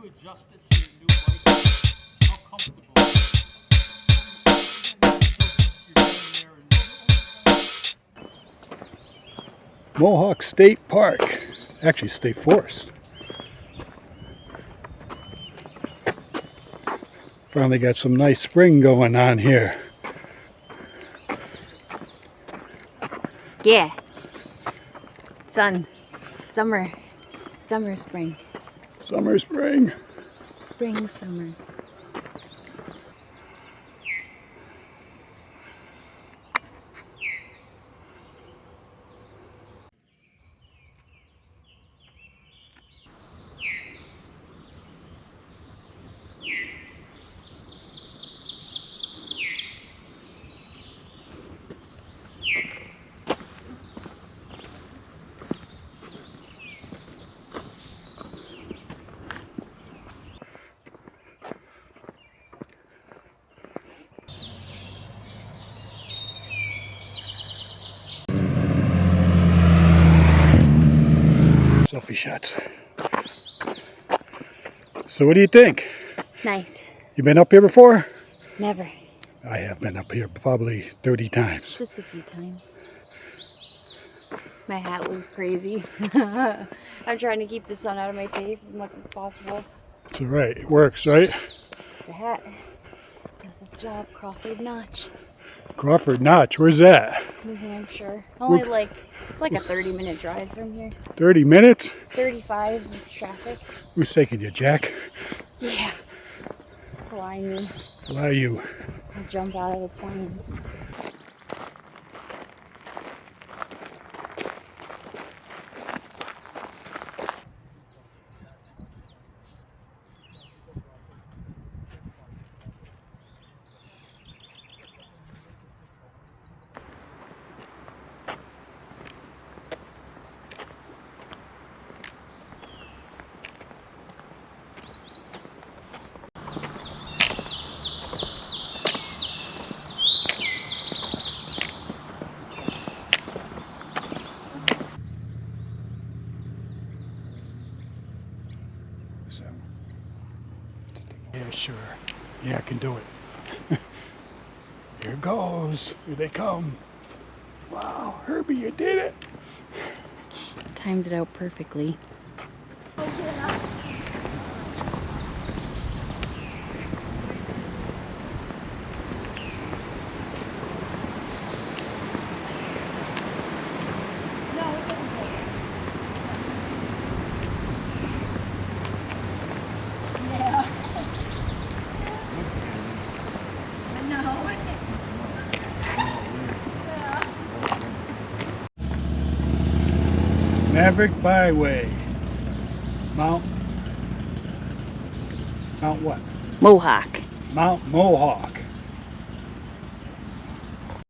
adjust it to your new bike? How comfortable? Mohawk State Park, actually State Forest. Finally got some nice spring going on here. Yeah. Sun. Summer. Spring. Summer, spring. Spring, summer. Selfie shots. So what do you think? Nice. You been up here before? Never. I have been up here probably 30 times. Just a few times. My hat looks crazy. I'm trying to keep the sun out of my face as much as possible. It's alright, it works, right? It's a hat. Does this job. Crawford Notch. Crawford Notch, where's that? New Hampshire. Only it's like a 30-minute drive from here. 30 minutes? 35 with traffic. Who's taking you, Jack? Yeah. Fly me. Fly you. I'll jump out of the plane. So, yeah, sure. Yeah, I can do it. Here goes. Here they come. Wow, Herbie, you did it. Timed it out perfectly. Maverick Byway. Mount what? Mohawk. Mount Mohawk.